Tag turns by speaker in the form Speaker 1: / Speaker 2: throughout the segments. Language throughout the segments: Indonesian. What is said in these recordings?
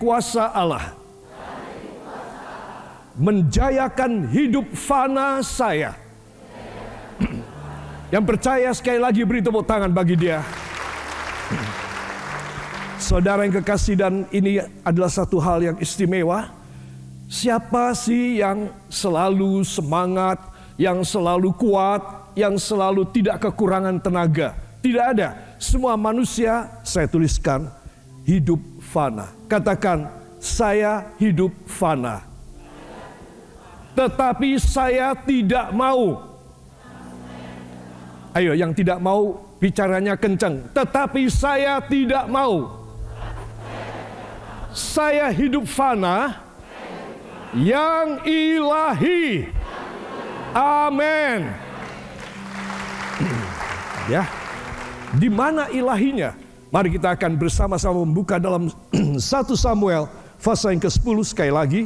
Speaker 1: kuasa Allah menjayakan hidup fana saya. Yang percaya sekali lagi beri tepuk tangan bagi dia. Saudara yang kekasih, dan ini adalah satu hal yang istimewa. Siapa sih yang selalu semangat, yang selalu kuat, yang selalu tidak kekurangan tenaga? Tidak ada. Semua manusia, saya tuliskan, hidup fana. Katakan, saya hidup fana. Tetapi saya tidak mau. Ayo, yang tidak mau bicaranya kencang. Tetapi saya tidak mau. Saya hidup fana yang ilahi. Amin. Ya, di mana ilahinya? Mari kita akan bersama-sama membuka dalam 1 Samuel pasal yang ke-10 sekali lagi.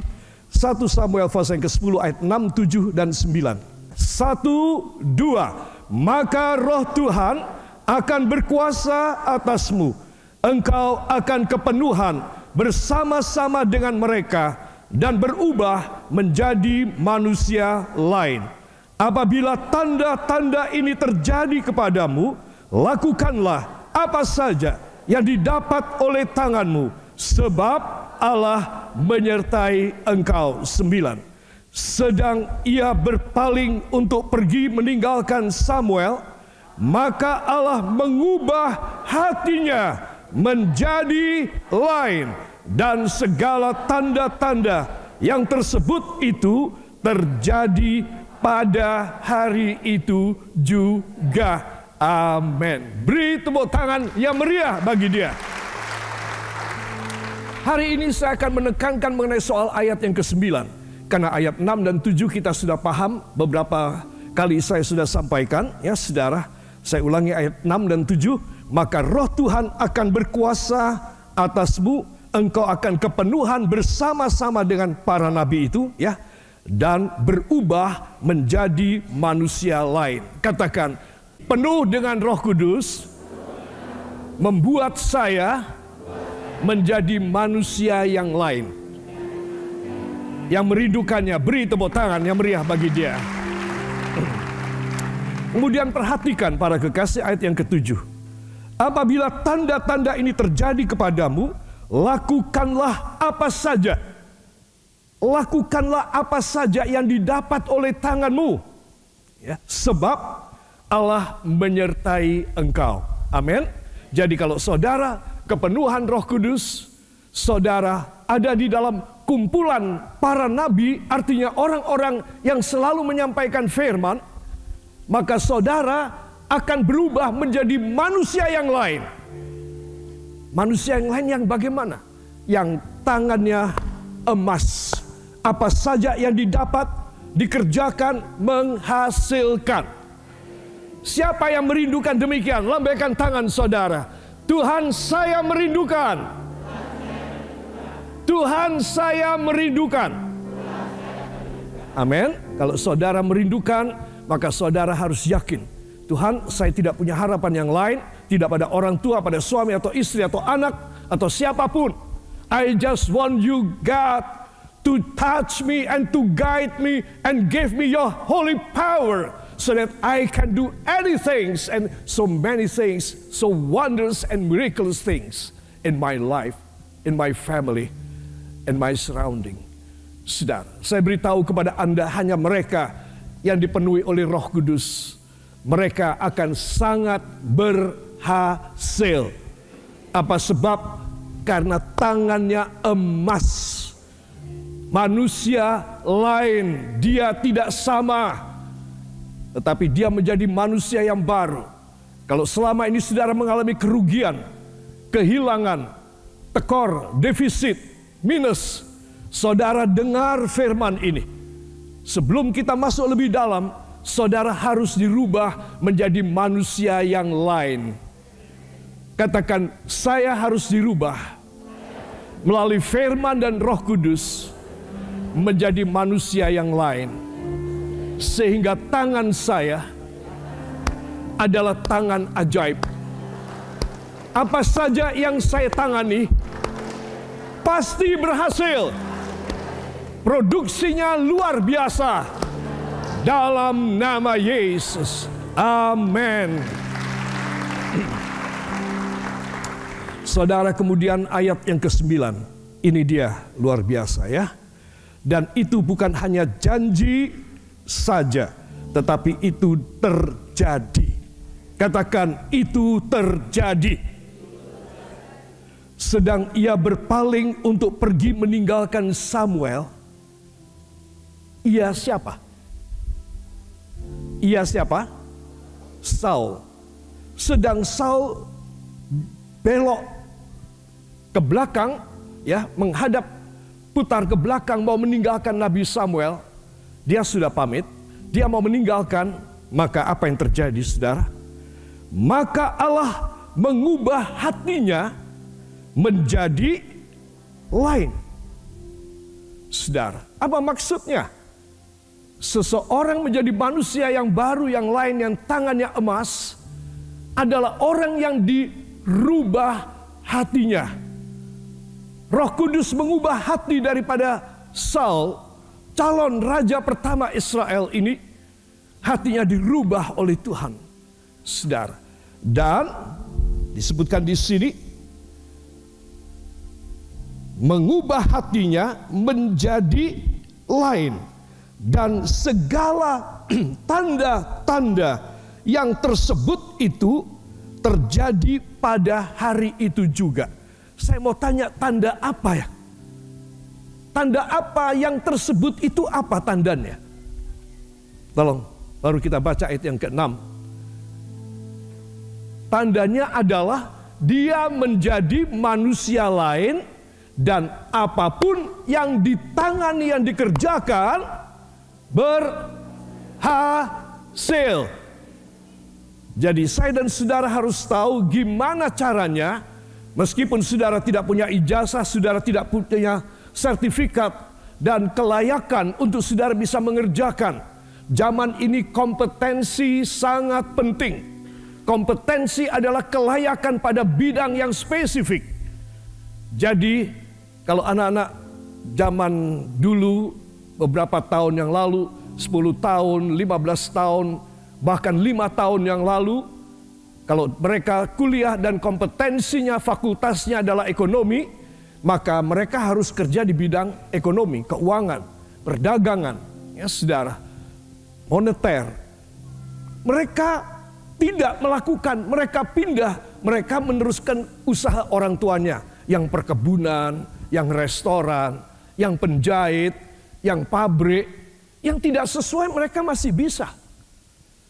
Speaker 1: 1 Samuel pasal yang ke-10 ayat 6, 7, dan 9. 1, 2. Maka roh Tuhan akan berkuasa atasmu. Engkau akan kepenuhan bersama-sama dengan mereka dan berubah menjadi manusia lain. Apabila tanda-tanda ini terjadi kepadamu, lakukanlah apa saja yang didapat oleh tanganmu, sebab Allah menyertai engkau. 9. Sedang ia berpaling untuk pergi meninggalkan Samuel, maka Allah mengubah hatinya menjadi lain, dan segala tanda-tanda yang tersebut itu terjadi pada hari itu juga. Amin. Beri tepuk tangan yang meriah bagi dia. Hari ini saya akan menekankan mengenai soal ayat yang ke-9. Karena ayat 6 dan 7 kita sudah paham, beberapa kali saya sudah sampaikan, ya saudara. Saya ulangi ayat 6 dan 7. Maka roh Tuhan akan berkuasa atasmu, engkau akan kepenuhan bersama-sama dengan para nabi itu, ya, dan berubah menjadi manusia lain. Katakan, penuh dengan Roh Kudus membuat saya menjadi manusia yang lain. Yang merindukannya, beri tepuk tangan yang meriah bagi dia. Kemudian perhatikan para kekasih ayat yang ke-7. Apabila tanda-tanda ini terjadi kepadamu, lakukanlah apa saja. Lakukanlah apa saja yang didapat oleh tanganmu. Ya, sebab Allah menyertai engkau. Amin. Jadi kalau saudara kepenuhan Roh Kudus, saudara ada di dalam kumpulan para nabi, artinya orang-orang yang selalu menyampaikan firman, maka saudara akan berubah menjadi manusia yang lain. Manusia yang lain yang bagaimana? Yang tangannya emas. Apa saja yang didapat, dikerjakan, menghasilkan. Siapa yang merindukan demikian? Lambaikan tangan saudara. Tuhan, saya merindukan. Tuhan, saya merindukan. Amin. Kalau saudara merindukan, maka saudara harus yakin, Tuhan, saya tidak punya harapan yang lain, tidak pada orang tua, pada suami atau istri atau anak atau siapapun. I just want you, God, to touch me and to guide me and give me your holy power, so that I can do anything and so many things, so wondrous and miraculous things in my life, in my family, and my surrounding. Saudara, saya beritahu kepada Anda, hanya mereka yang dipenuhi oleh Roh Kudus, mereka akan sangat berhasil. Apa sebab? Karena tangannya emas. Manusia lain, dia tidak sama, tetapi dia menjadi manusia yang baru. Kalau selama ini saudara mengalami kerugian, kehilangan, tekor, defisit, minus, saudara dengar firman ini. Sebelum kita masuk lebih dalam, saudara harus dirubah menjadi manusia yang lain. Katakan, saya harus dirubah melalui firman dan Roh Kudus menjadi manusia yang lain. Sehingga tangan saya adalah tangan ajaib. Apa saja yang saya tangani, pasti berhasil. Produksinya luar biasa. Dalam nama Yesus. Amin. Saudara, kemudian ayat yang ke-9. Ini dia luar biasa ya. Dan itu bukan hanya janji saja, tetapi itu terjadi. Katakan, itu terjadi. Sedang ia berpaling untuk pergi meninggalkan Samuel. Ia siapa? Ia siapa? Saul. Sedang Saul belok ke belakang, ya, menghadap, putar ke belakang, mau meninggalkan Nabi Samuel. Dia sudah pamit, dia mau meninggalkan. Maka apa yang terjadi, saudara? Maka Allah mengubah hatinya menjadi lain. Saudara, apa maksudnya? Seseorang menjadi manusia yang baru, yang lain, yang tangannya emas, adalah orang yang dirubah hatinya. Roh Kudus mengubah hati daripada Saul, calon raja pertama Israel ini. Hatinya dirubah oleh Tuhan, saudara. Dan disebutkan di sini, mengubah hatinya menjadi lain. Dan segala tanda-tanda yang tersebut itu terjadi pada hari itu juga. Saya mau tanya, tanda apa ya? Tanda apa yang tersebut itu, apa tandanya? Tolong, baru kita baca ayat yang ke-6. Tandanya adalah dia menjadi manusia lain, dan apapun yang ditangani, yang dikerjakan, berhasil. Jadi saya dan saudara harus tahu gimana caranya. Meskipun saudara tidak punya ijazah, saudara tidak punya sertifikat dan kelayakan untuk saudara bisa mengerjakan. Zaman ini kompetensi sangat penting. Kompetensi adalah kelayakan pada bidang yang spesifik. Jadi kalau anak-anak zaman dulu, beberapa tahun yang lalu, 10 tahun, 15 tahun, bahkan 5 tahun yang lalu, kalau mereka kuliah dan kompetensinya, fakultasnya adalah ekonomi, maka mereka harus kerja di bidang ekonomi, keuangan, perdagangan, ya saudara, moneter. Mereka tidak melakukan, mereka pindah, mereka meneruskan usaha orang tuanya, yang perkebunan, yang restoran, yang penjahit, yang pabrik, yang tidak sesuai mereka masih bisa.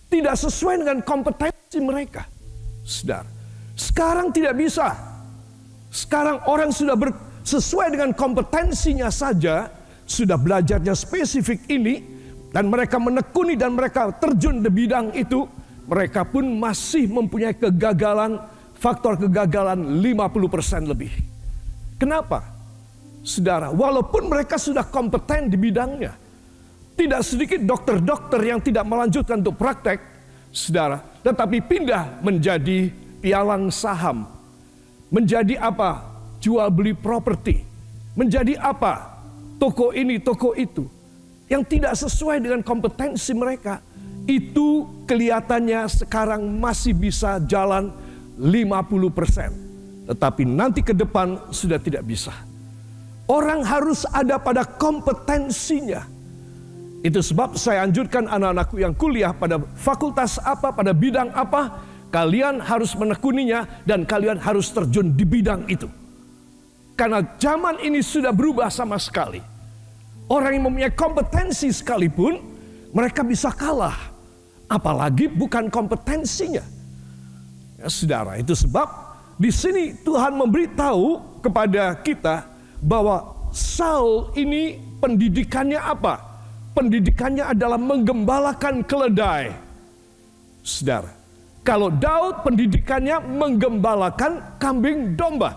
Speaker 1: Tidak sesuai dengan kompetensi mereka. Saudara, sekarang tidak bisa. Sekarang orang sudah sesuai dengan kompetensinya saja, sudah belajarnya spesifik ini, dan mereka menekuni dan mereka terjun di bidang itu, mereka pun masih mempunyai kegagalan, faktor kegagalan 50% lebih. Kenapa? Saudara, walaupun mereka sudah kompeten di bidangnya, tidak sedikit dokter-dokter yang tidak melanjutkan untuk praktek, saudara, tetapi pindah menjadi pialang saham. Menjadi apa? Jual beli properti. Menjadi apa? Toko ini, toko itu. Yang tidak sesuai dengan kompetensi mereka. Itu kelihatannya sekarang masih bisa jalan 50%. Tetapi nanti ke depan sudah tidak bisa. Orang harus ada pada kompetensinya. Itu sebab saya anjurkan anak-anakku yang kuliah pada fakultas apa, pada bidang apa, kalian harus menekuninya dan kalian harus terjun di bidang itu. Karena zaman ini sudah berubah sama sekali. Orang yang mempunyai kompetensi sekalipun, mereka bisa kalah. Apalagi bukan kompetensinya. Ya, saudara, itu sebab di sini Tuhan memberitahu kepada kita bahwa Saul ini pendidikannya apa? Pendidikannya adalah menggembalakan keledai. Saudara, kalau Daud pendidikannya menggembalakan kambing domba.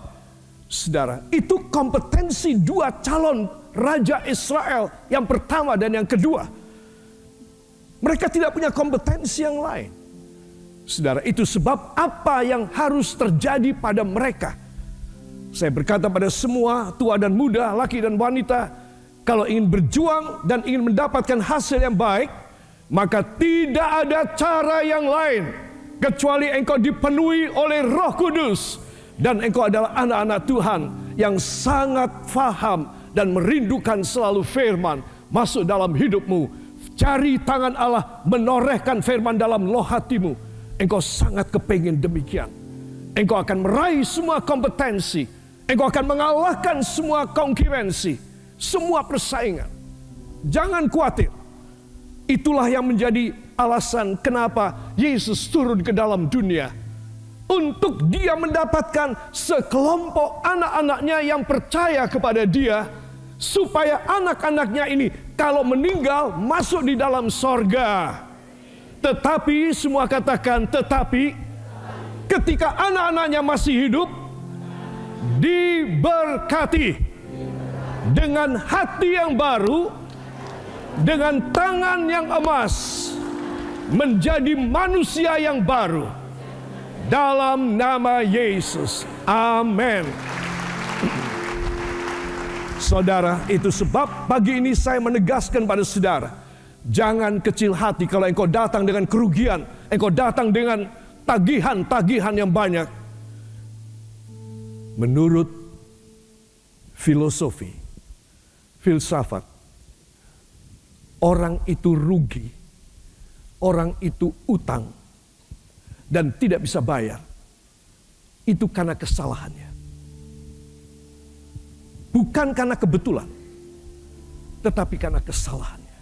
Speaker 1: Saudara, itu kompetensi dua calon raja Israel, yang pertama dan yang kedua. Mereka tidak punya kompetensi yang lain. Saudara, itu sebab apa yang harus terjadi pada mereka. Saya berkata pada semua tua dan muda, laki dan wanita, kalau ingin berjuang dan ingin mendapatkan hasil yang baik, maka tidak ada cara yang lain kecuali engkau dipenuhi oleh Roh Kudus. Dan engkau adalah anak-anak Tuhan yang sangat faham dan merindukan selalu firman masuk dalam hidupmu. Cari tangan Allah menorehkan firman dalam loh hatimu. Engkau sangat kepingin demikian. Engkau akan meraih semua kompetensi. Engkau akan mengalahkan semua konkurensi, semua persaingan. Jangan khawatir. Itulah yang menjadi alasan kenapa Yesus turun ke dalam dunia. Untuk dia mendapatkan sekelompok anak-anaknya yang percaya kepada dia. Supaya anak-anaknya ini kalau meninggal masuk di dalam sorga. Tetapi, semua katakan tetapi, ketika anak-anaknya masih hidup, diberkati dengan hati yang baru, dengan tangan yang emas, menjadi manusia yang baru. Dalam nama Yesus. Amin. Saudara, itu sebab pagi ini saya menegaskan pada saudara, jangan kecil hati kalau engkau datang dengan kerugian, engkau datang dengan tagihan-tagihan yang banyak. Menurut filosofi, filsafat, orang itu rugi, orang itu utang, dan tidak bisa bayar, itu karena kesalahannya. Bukan karena kebetulan, tetapi karena kesalahannya.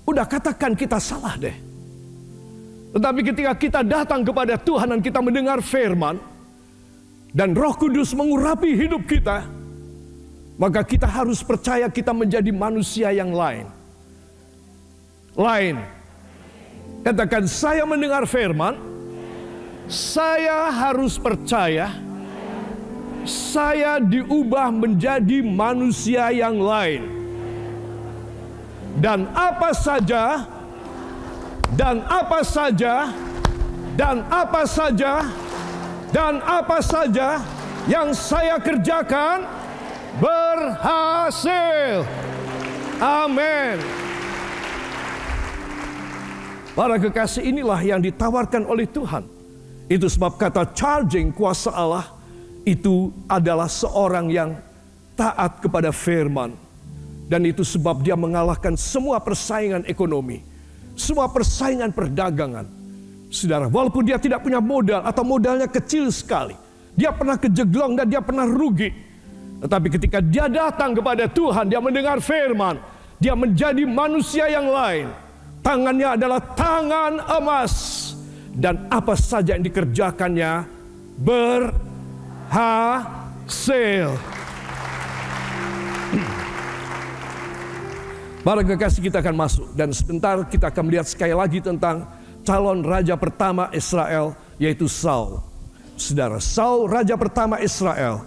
Speaker 1: Udah katakan kita salah deh. Tetapi ketika kita datang kepada Tuhan dan kita mendengar firman, dan Roh Kudus mengurapi hidup kita, maka kita harus percaya kita menjadi manusia yang lain. Katakan, saya mendengar firman, saya harus percaya, saya diubah menjadi manusia yang lain. Dan apa saja, dan apa saja, dan apa saja, dan apa saja yang saya kerjakan berhasil. Amin. Para kekasih, inilah yang ditawarkan oleh Tuhan. Itu sebab kata charging kuasa Allah itu adalah seorang yang taat kepada firman. Dan itu sebab dia mengalahkan semua persaingan ekonomi, semua persaingan perdagangan. Saudara, walaupun dia tidak punya modal atau modalnya kecil sekali, dia pernah kejeglong dan dia pernah rugi. Tetapi ketika dia datang kepada Tuhan, dia mendengar firman, dia menjadi manusia yang lain. Tangannya adalah tangan emas, dan apa saja yang dikerjakannya berhasil. Para kekasih, kita akan masuk dan sebentar kita akan melihat sekali lagi tentang calon raja pertama Israel, yaitu Saul. Saudara, Saul raja pertama Israel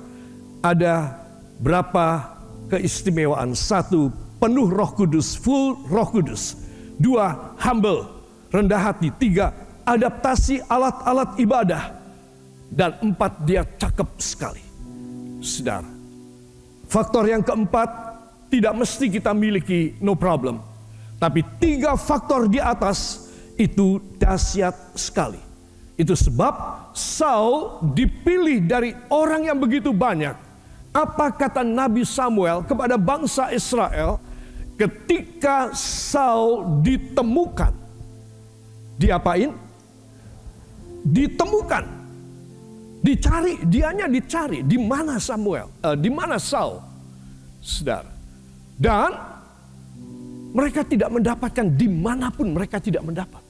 Speaker 1: ada berapa keistimewaan? 1, penuh Roh Kudus, full Roh Kudus. 2, humble, rendah hati. 3, adaptasi alat-alat ibadah. Dan 4, dia cakep sekali. Saudara, faktor yang keempat tidak mesti kita miliki, no problem. Tapi 3 faktor di atas itu dahsyat sekali. Itu sebab Saul dipilih dari orang yang begitu banyak. Apa kata Nabi Samuel kepada bangsa Israel ketika Saul ditemukan? Diapain? Ditemukan. Dicari, dianya dicari. Di mana Samuel? Di mana Saul? Saudara. Dan mereka tidak mendapatkan, dimanapun mereka tidak mendapat.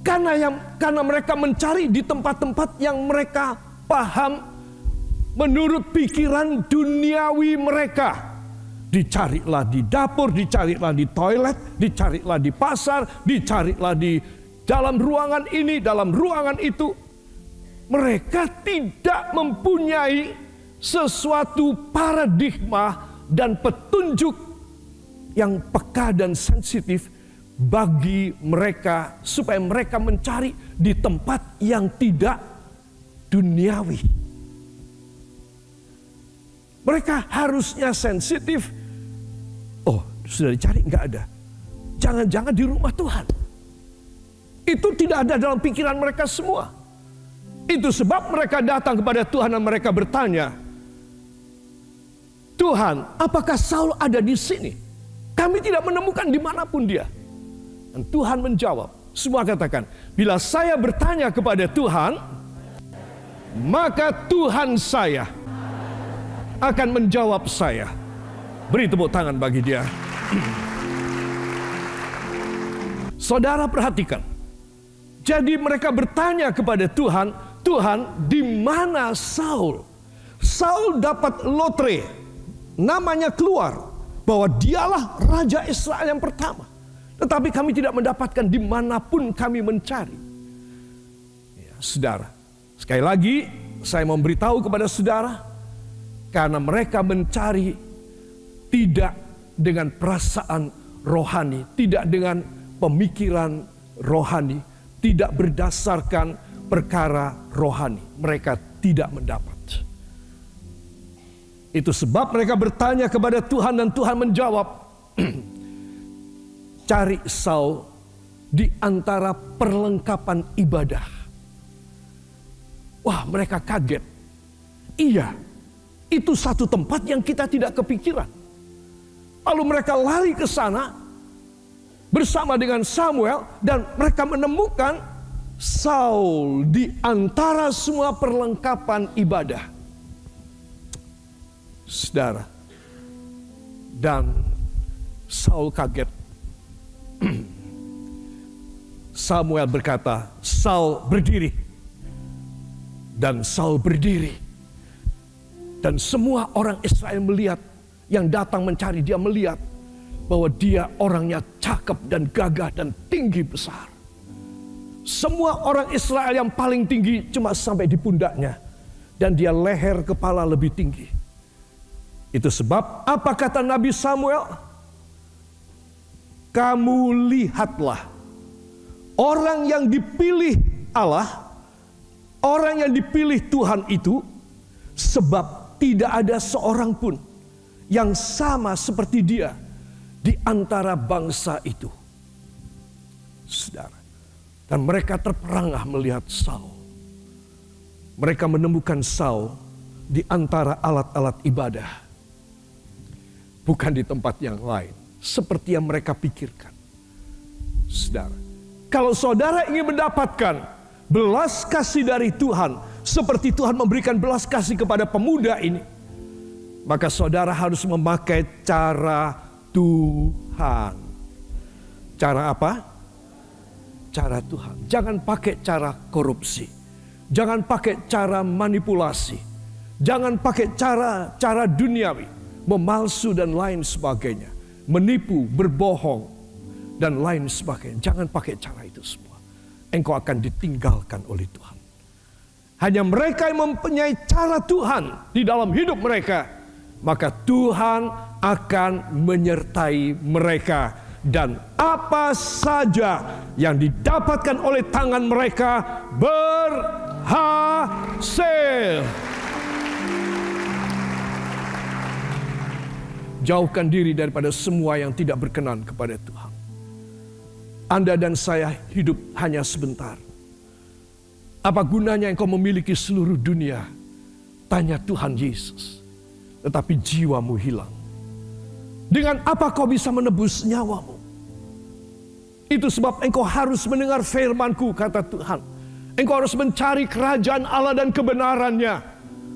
Speaker 1: Karena mereka mencari di tempat-tempat yang mereka paham menurut pikiran duniawi mereka. Dicarilah di dapur, dicarilah di toilet, dicarilah di pasar, dicarilah di dalam ruangan ini, dalam ruangan itu. Mereka tidak mempunyai sesuatu paradigma dan petunjuk yang peka dan sensitif bagi mereka, supaya mereka mencari di tempat yang tidak duniawi. Mereka harusnya sensitif. Oh, sudah dicari, nggak ada. Jangan-jangan di rumah Tuhan. Itu tidak ada dalam pikiran mereka semua. Itu sebab mereka datang kepada Tuhan dan mereka bertanya, Tuhan, apakah Saul ada di sini? Kami tidak menemukan dimanapun dia. Dan Tuhan menjawab, semua katakan, bila saya bertanya kepada Tuhan, maka Tuhan saya akan menjawab saya. Beri tepuk tangan bagi dia. Saudara perhatikan. Jadi mereka bertanya kepada Tuhan, Tuhan, di mana Saul? Saul dapat lotre, namanya keluar bahwa dialah Raja Israel yang pertama. Tetapi kami tidak mendapatkan dimanapun kami mencari. Ya, saudara, sekali lagi saya memberitahu kepada saudara, karena mereka mencari tidak dengan perasaan rohani, tidak dengan pemikiran rohani, tidak berdasarkan perkara rohani. Mereka tidak mendapat. Itu sebab mereka bertanya kepada Tuhan dan Tuhan menjawab, cari Saul di antara perlengkapan ibadah. Wah, mereka kaget. Iya, itu satu tempat yang kita tidak kepikiran. Lalu mereka lari ke sana bersama dengan Samuel dan mereka menemukan Saul di antara semua perlengkapan ibadah. Saudara, dan Saul kaget. Samuel berkata, Saul berdiri. Dan Saul berdiri. Dan semua orang Israel melihat, yang datang mencari dia melihat bahwa dia orangnya cakep dan gagah dan tinggi besar. Semua orang Israel yang paling tinggi cuma sampai di pundaknya. Dan dia leher kepala lebih tinggi. Itu sebab apa kata Nabi Samuel? Kamu lihatlah orang yang dipilih Allah, orang yang dipilih Tuhan itu, sebab tidak ada seorang pun yang sama seperti dia di antara bangsa itu. Saudara, dan mereka terperangah melihat Saul. Mereka menemukan Saul di antara alat-alat ibadah, bukan di tempat yang lain, seperti yang mereka pikirkan. Saudara, kalau saudara ingin mendapatkan belas kasih dari Tuhan, seperti Tuhan memberikan belas kasih kepada pemuda ini, maka saudara harus memakai cara Tuhan. Cara apa? Cara Tuhan. Jangan pakai cara korupsi. Jangan pakai cara manipulasi. Jangan pakai cara duniawi, memalsu dan lain sebagainya, menipu, berbohong dan lain sebagainya. Jangan pakai cara itu semua. Engkau akan ditinggalkan oleh Tuhan. Hanya mereka yang mempunyai cara Tuhan di dalam hidup mereka, maka Tuhan akan menyertai mereka, dan apa saja yang didapatkan oleh tangan mereka berhasil. Jauhkan diri daripada semua yang tidak berkenan kepada Tuhan. Anda dan saya hidup hanya sebentar. Apa gunanya engkau memiliki seluruh dunia? Tanya Tuhan Yesus. Tetapi jiwamu hilang. Dengan apa kau bisa menebus nyawamu? Itu sebab engkau harus mendengar firman-Ku, kata Tuhan. Engkau harus mencari kerajaan Allah dan kebenarannya.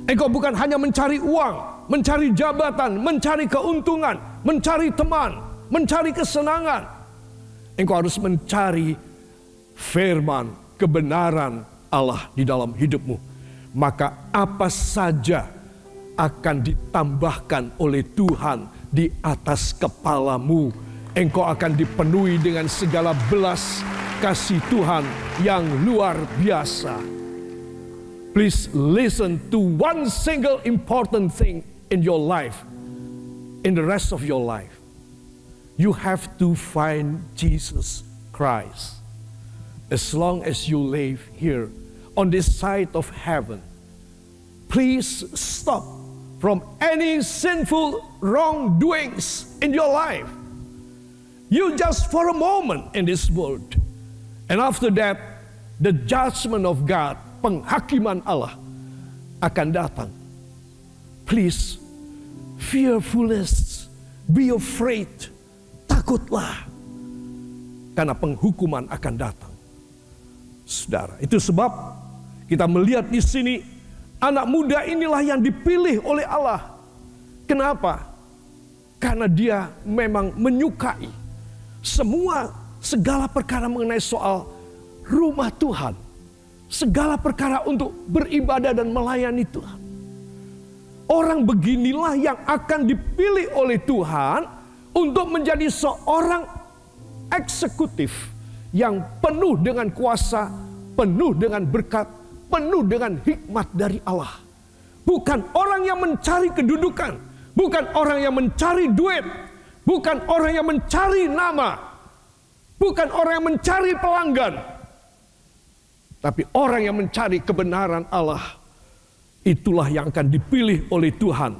Speaker 1: Engkau bukan hanya mencari uang, mencari jabatan, mencari keuntungan, mencari teman, mencari kesenangan. Engkau harus mencari firman, kebenaran Allah di dalam hidupmu. Maka apa saja akan ditambahkan oleh Tuhan di atas kepalamu. Engkau akan dipenuhi dengan segala belas kasih Tuhan yang luar biasa. Please listen to one single important thing in your life, in the rest of your life. You have to find Jesus Christ. As long as you live here on this side of heaven, please stop from any sinful wrongdoings in your life. You just for a moment in this world. And after that, the judgment of God, penghakiman Allah akan datang. Please, fearfulness, be afraid, takutlah. Karena penghukuman akan datang. Saudara, itu sebab kita melihat di sini anak muda inilah yang dipilih oleh Allah. Kenapa? Karena dia memang menyukai segala perkara mengenai soal rumah Tuhan. Segala perkara untuk beribadah dan melayani Tuhan. Orang beginilah yang akan dipilih oleh Tuhan untuk menjadi seorang eksekutif yang penuh dengan kuasa, penuh dengan berkat, penuh dengan hikmat dari Allah. Bukan orang yang mencari kedudukan, bukan orang yang mencari duit, bukan orang yang mencari nama, bukan orang yang mencari pelanggan, tapi orang yang mencari kebenaran Allah. Itulah yang akan dipilih oleh Tuhan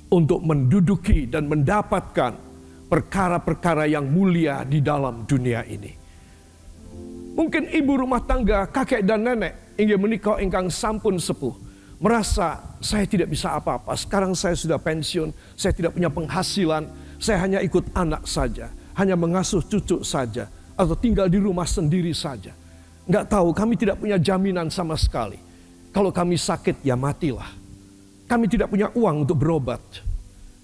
Speaker 1: untuk menduduki dan mendapatkan perkara-perkara yang mulia di dalam dunia ini. Mungkin ibu rumah tangga, kakek dan nenek ingin menikah engkang sampun sepuh, merasa saya tidak bisa apa-apa. Sekarang saya sudah pensiun, saya tidak punya penghasilan, saya hanya ikut anak saja, hanya mengasuh cucu saja, atau tinggal di rumah sendiri saja. Nggak tahu, kami tidak punya jaminan sama sekali. Kalau kami sakit, ya matilah. Kami tidak punya uang untuk berobat.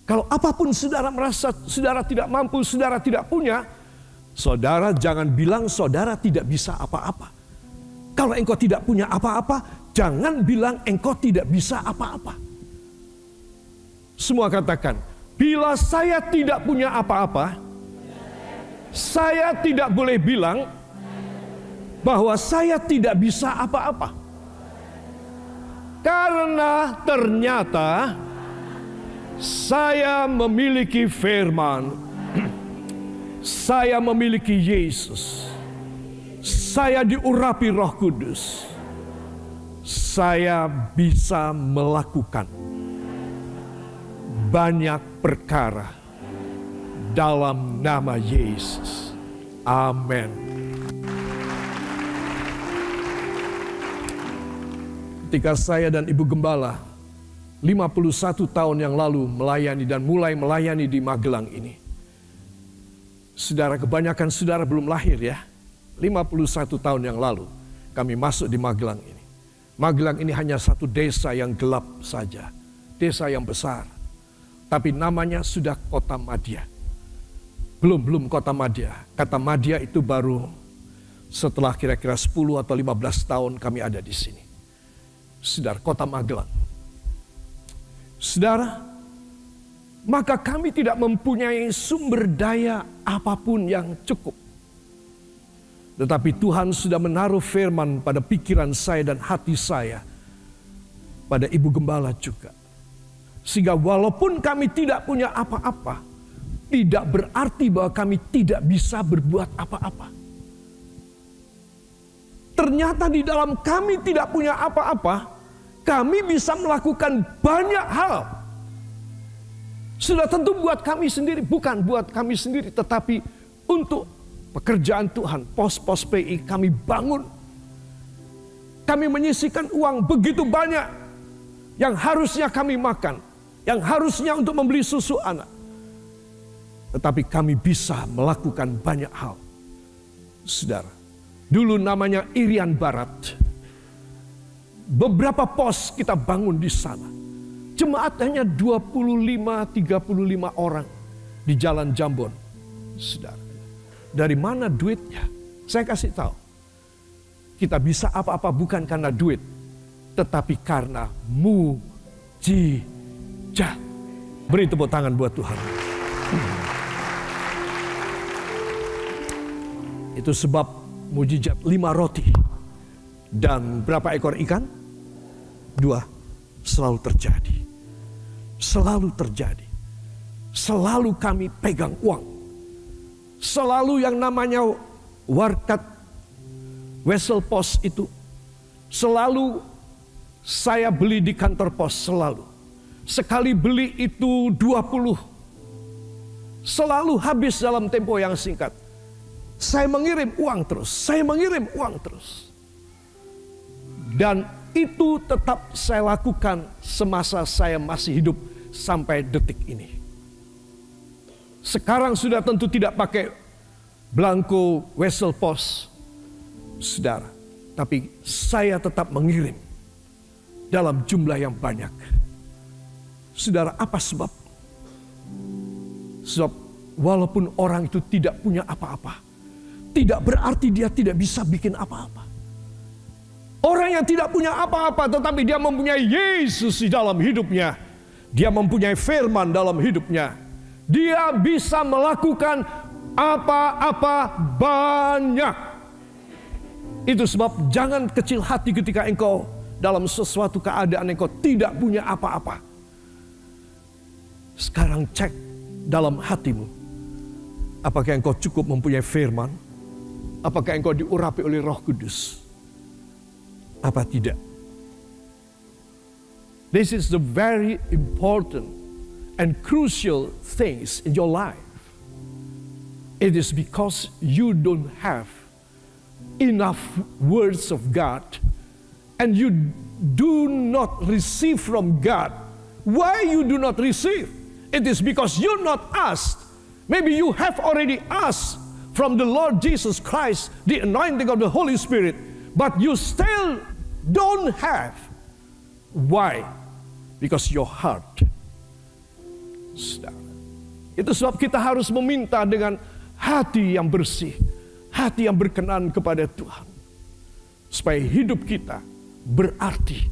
Speaker 1: Kalau apapun saudara merasa saudara tidak mampu, saudara tidak punya, saudara jangan bilang saudara tidak bisa apa-apa. Kalau engkau tidak punya apa-apa, jangan bilang engkau tidak bisa apa-apa. Semua katakan, bila saya tidak punya apa-apa, saya tidak boleh bilang bahwa saya tidak bisa apa-apa. Karena ternyata saya memiliki firman, saya memiliki Yesus, saya diurapi Roh Kudus, saya bisa melakukan banyak perkara dalam nama Yesus. Amin. Ketika saya dan Ibu Gembala 51 tahun yang lalu melayani dan mulai melayani di Magelang ini. Saudara, kebanyakan saudara belum lahir ya. 51 tahun yang lalu kami masuk di Magelang ini. Magelang ini hanya satu desa yang gelap saja. Desa yang besar. Tapi namanya sudah Kota Madya. Belum Kota Madya. Kata Madya itu baru setelah kira-kira 10 atau 15 tahun kami ada di sini. Saudara, Kota Magelang. Saudara, maka kami tidak mempunyai sumber daya apapun yang cukup. Tetapi Tuhan sudah menaruh firman pada pikiran saya dan hati saya, pada Ibu Gembala juga. Sehingga walaupun kami tidak punya apa-apa, tidak berarti bahwa kami tidak bisa berbuat apa-apa. Ternyata di dalam kami tidak punya apa-apa, kami bisa melakukan banyak hal. Sudah tentu buat kami sendiri, bukan buat kami sendiri, tetapi untuk pekerjaan Tuhan. Pos-pos PI kami bangun. Kami menyisihkan uang begitu banyak yang harusnya kami makan, yang harusnya untuk membeli susu anak. Tetapi kami bisa melakukan banyak hal. Saudara, dulu namanya Irian Barat. Beberapa pos kita bangun di sana. Jemaat hanya 25-35 orang di Jalan Jambon. Saudara, dari mana duitnya? Saya kasih tahu. Kita bisa apa-apa bukan karena duit, tetapi karena mujizat. Beri tepuk tangan buat Tuhan. Itu sebab mujizat 5 roti dan berapa ekor ikan? 2. Selalu terjadi. Selalu terjadi. Selalu kami pegang uang. Selalu yang namanya warkat wesel pos itu. Selalu saya beli di kantor pos, selalu. sekali beli itu 20. Selalu habis dalam tempo yang singkat. Saya mengirim uang terus, saya mengirim uang terus. Dan itu tetap saya lakukan semasa saya masih hidup sampai detik ini. Sekarang sudah tentu tidak pakai belangko wesel pos, saudara. Tapi saya tetap mengirim dalam jumlah yang banyak. Saudara, apa sebab? Sebab walaupun orang itu tidak punya apa-apa, tidak berarti dia tidak bisa bikin apa-apa. Orang yang tidak punya apa-apa tetapi dia mempunyai Yesus di dalam hidupnya. Dia mempunyai firman dalam hidupnya. Dia bisa melakukan apa-apa banyak. Itu sebab jangan kecil hati ketika engkau dalam sesuatu keadaan engkau tidak punya apa-apa. Sekarang cek dalam hatimu, apakah engkau cukup mempunyai firman? Apakah engkau diurapi oleh Roh Kudus? Apa tidak? This is the very important and crucial things in your life. It is because you don't have enough words of God and you do not receive from God. Why you do not receive? It is because you're not asked. Maybe you have already asked from the Lord Jesus Christ, the anointing of the Holy Spirit, but you still don't have. Why? Because your heart. Itu sebab kita harus meminta dengan hati yang bersih, hati yang berkenan kepada Tuhan. Supaya hidup kita berarti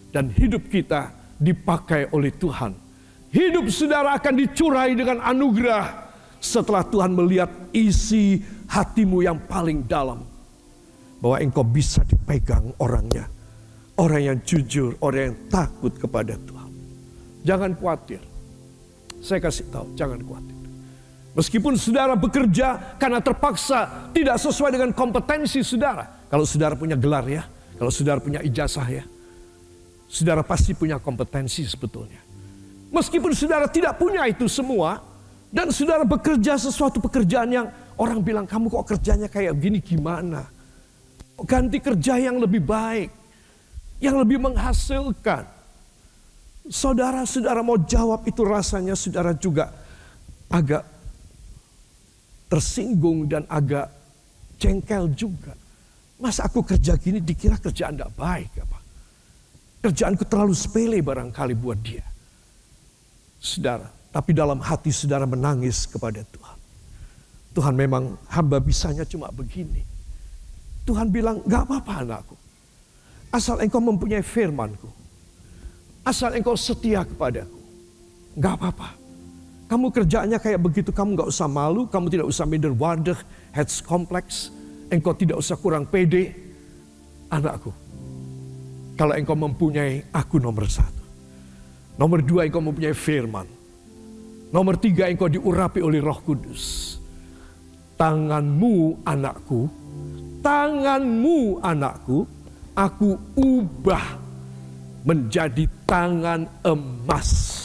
Speaker 1: dan hidup kita dipakai oleh Tuhan. Hidup saudara akan dicurai dengan anugerah setelah Tuhan melihat isi hatimu yang paling dalam. Bahwa engkau bisa dipegang orangnya. Orang yang jujur, orang yang takut kepada Tuhan. Jangan khawatir. Saya kasih tahu, jangan khawatir. Meskipun saudara bekerja karena terpaksa tidak sesuai dengan kompetensi saudara. Kalau saudara punya gelar ya, kalau saudara punya ijazah ya. Saudara pasti punya kompetensi sebetulnya. Meskipun saudara tidak punya itu semua, dan saudara bekerja sesuatu pekerjaan yang orang bilang, kamu kok kerjanya kayak gini, gimana? Ganti kerja yang lebih baik, yang lebih menghasilkan. Saudara-saudara mau jawab itu rasanya saudara juga agak tersinggung dan agak jengkel juga. Masa aku kerja gini dikira kerjaan tidak baik apa? Kerjaanku terlalu sepele barangkali buat dia. Saudara, tapi dalam hati saudara menangis kepada Tuhan. Tuhan memang hamba bisanya cuma begini. Tuhan bilang, gak apa-apa anakku. Asal engkau mempunyai firmanku. Asal engkau setia kepadaku. Gak apa-apa. Kamu kerjaannya kayak begitu, kamu gak usah malu. Kamu tidak usah minderwaardig, heads complex. Engkau tidak usah kurang pede. Anakku, kalau engkau mempunyai aku nomor 1. Nomor 2, engkau mempunyai firman. Nomor 3, engkau diurapi oleh Roh Kudus. Tanganmu anakku, aku ubah menjadi tangan emas.